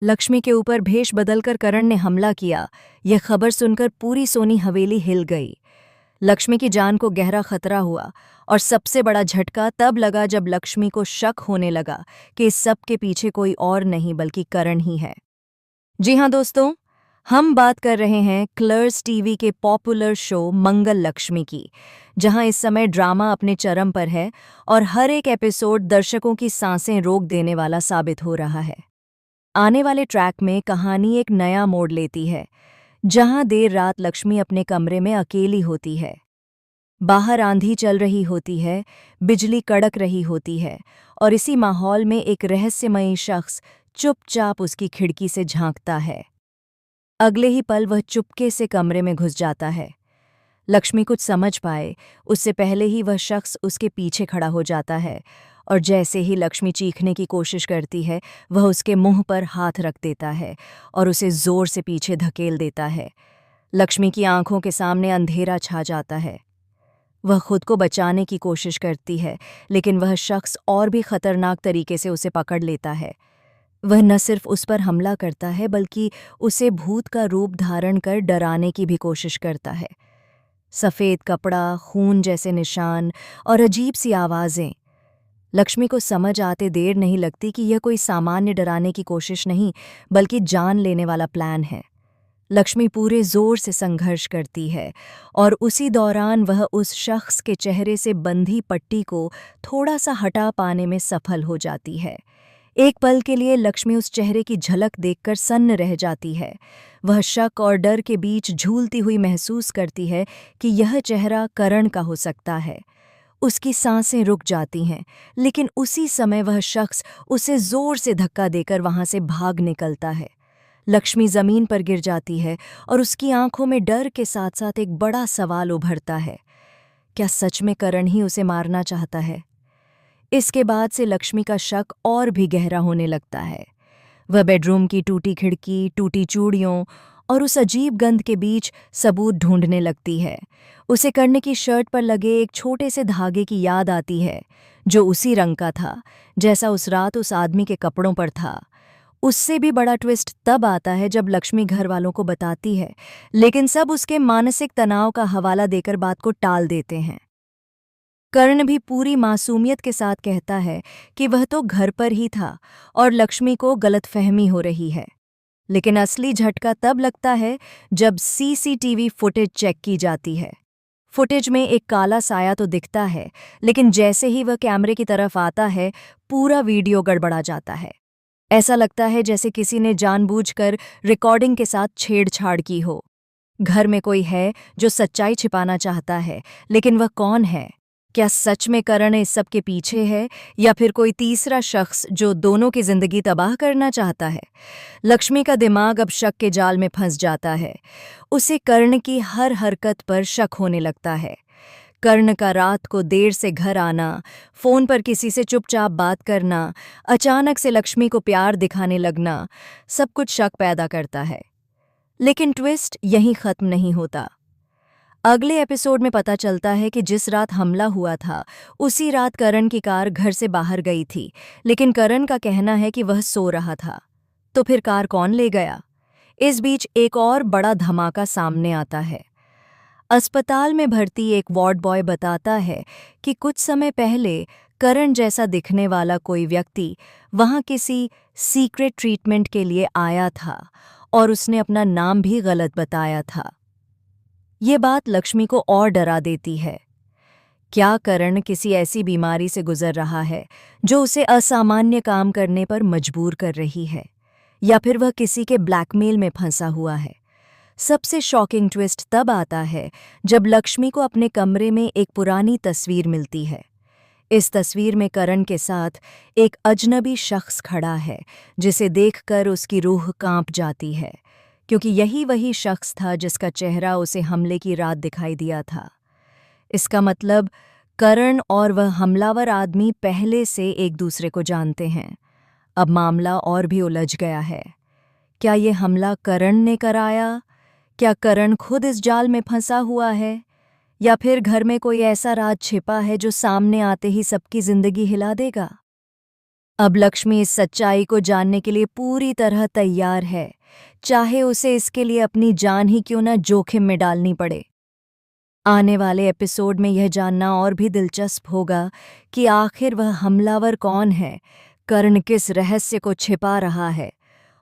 लक्ष्मी के ऊपर भेष बदलकर करण ने हमला किया। यह खबर सुनकर पूरी सोनी हवेली हिल गई। लक्ष्मी की जान को गहरा खतरा हुआ और सबसे बड़ा झटका तब लगा जब लक्ष्मी को शक होने लगा कि इस सब के पीछे कोई और नहीं बल्कि करण ही है। जी हाँ दोस्तों, हम बात कर रहे हैं कलर्स टीवी के पॉपुलर शो मंगल लक्ष्मी की, जहां इस समय ड्रामा अपने चरम पर है और हर एक एपिसोड दर्शकों की सांसें रोक देने वाला साबित हो रहा है। आने वाले ट्रैक में कहानी एक नया मोड़ लेती है, जहां देर रात लक्ष्मी अपने कमरे में अकेली होती है। बाहर आंधी चल रही होती है, बिजली कड़क रही होती है और इसी माहौल में एक रहस्यमयी शख्स चुपचाप उसकी खिड़की से झांकता है। अगले ही पल वह चुपके से कमरे में घुस जाता है। लक्ष्मी कुछ समझ पाए उससे पहले ही वह शख्स उसके पीछे खड़ा हो जाता है और जैसे ही लक्ष्मी चीखने की कोशिश करती है, वह उसके मुंह पर हाथ रख देता है और उसे जोर से पीछे धकेल देता है। लक्ष्मी की आंखों के सामने अंधेरा छा जाता है। वह खुद को बचाने की कोशिश करती है, लेकिन वह शख्स और भी खतरनाक तरीके से उसे पकड़ लेता है। वह न सिर्फ उस पर हमला करता है बल्कि उसे भूत का रूप धारण कर डराने की भी कोशिश करता है। सफ़ेद कपड़ा, खून जैसे निशान और अजीब सी आवाज़ें। लक्ष्मी को समझ आते देर नहीं लगती कि यह कोई सामान्य डराने की कोशिश नहीं बल्कि जान लेने वाला प्लान है। लक्ष्मी पूरे जोर से संघर्ष करती है और उसी दौरान वह उस शख्स के चेहरे से बंधी पट्टी को थोड़ा सा हटा पाने में सफल हो जाती है। एक पल के लिए लक्ष्मी उस चेहरे की झलक देखकर सन्न रह जाती है। वह शक और डर के बीच झूलती हुई महसूस करती है कि यह चेहरा करण का हो सकता है। उसकी सांसें रुक जाती हैं, लेकिन उसी समय वह शख्स उसे जोर से धक्का देकर वहां से भाग निकलता है। लक्ष्मी जमीन पर गिर जाती है और उसकी आंखों में डर के साथ साथ एक बड़ा सवाल उभरता है, क्या सच में करण ही उसे मारना चाहता है? इसके बाद से लक्ष्मी का शक और भी गहरा होने लगता है। वह बेडरूम की टूटी खिड़की, टूटी चूड़ियों और उस अजीब गंध के बीच सबूत ढूंढने लगती है। उसे कर्ण की शर्ट पर लगे एक छोटे से धागे की याद आती है, जो उसी रंग का था जैसा उस रात उस आदमी के कपड़ों पर था। उससे भी बड़ा ट्विस्ट तब आता है जब लक्ष्मी घर वालों को बताती है, लेकिन सब उसके मानसिक तनाव का हवाला देकर बात को टाल देते हैं। कर्ण भी पूरी मासूमियत के साथ कहता है कि वह तो घर पर ही था और लक्ष्मी को गलतफहमी हो रही है। लेकिन असली झटका तब लगता है जब सीसीटीवी फुटेज चेक की जाती है। फुटेज में एक काला साया तो दिखता है, लेकिन जैसे ही वह कैमरे की तरफ आता है, पूरा वीडियो गड़बड़ा जाता है। ऐसा लगता है जैसे किसी ने जानबूझकर रिकॉर्डिंग के साथ छेड़छाड़ की हो। घर में कोई है जो सच्चाई छिपाना चाहता है, लेकिन वह कौन है? क्या सच में करण इस सब के पीछे है या फिर कोई तीसरा शख्स जो दोनों की जिंदगी तबाह करना चाहता है? लक्ष्मी का दिमाग अब शक के जाल में फंस जाता है। उसे कर्ण की हर हरकत पर शक होने लगता है। कर्ण का रात को देर से घर आना, फोन पर किसी से चुपचाप बात करना, अचानक से लक्ष्मी को प्यार दिखाने लगना, सब कुछ शक पैदा करता है। लेकिन ट्विस्ट यहीं खत्म नहीं होता। अगले एपिसोड में पता चलता है कि जिस रात हमला हुआ था, उसी रात करण की कार घर से बाहर गई थी, लेकिन करण का कहना है कि वह सो रहा था। तो फिर कार कौन ले गया? इस बीच एक और बड़ा धमाका सामने आता है। अस्पताल में भर्ती एक वार्ड बॉय बताता है कि कुछ समय पहले करण जैसा दिखने वाला कोई व्यक्ति वहां किसी सीक्रेट ट्रीटमेंट के लिए आया था और उसने अपना नाम भी गलत बताया था। ये बात लक्ष्मी को और डरा देती है। क्या करण किसी ऐसी बीमारी से गुजर रहा है जो उसे असामान्य काम करने पर मजबूर कर रही है, या फिर वह किसी के ब्लैकमेल में फंसा हुआ है? सबसे शॉकिंग ट्विस्ट तब आता है जब लक्ष्मी को अपने कमरे में एक पुरानी तस्वीर मिलती है। इस तस्वीर में करण के साथ एक अजनबी शख्स खड़ा है, जिसे देखकर उसकी रूह कांप जाती है, क्योंकि यही वही शख्स था जिसका चेहरा उसे हमले की रात दिखाई दिया था। इसका मतलब करण और वह हमलावर आदमी पहले से एक दूसरे को जानते हैं। अब मामला और भी उलझ गया है। क्या ये हमला करण ने कराया? क्या करण खुद इस जाल में फंसा हुआ है, या फिर घर में कोई ऐसा राज छिपा है जो सामने आते ही सबकी जिंदगी हिला देगा? अब लक्ष्मी इस सच्चाई को जानने के लिए पूरी तरह तैयार है, चाहे उसे इसके लिए अपनी जान ही क्यों न जोखिम में डालनी पड़े। आने वाले एपिसोड में यह जानना और भी दिलचस्प होगा कि आखिर वह हमलावर कौन है, कर्ण किस रहस्य को छिपा रहा है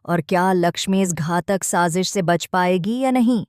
और क्या लक्ष्मी इस घातक साजिश से बच पाएगी या नहीं।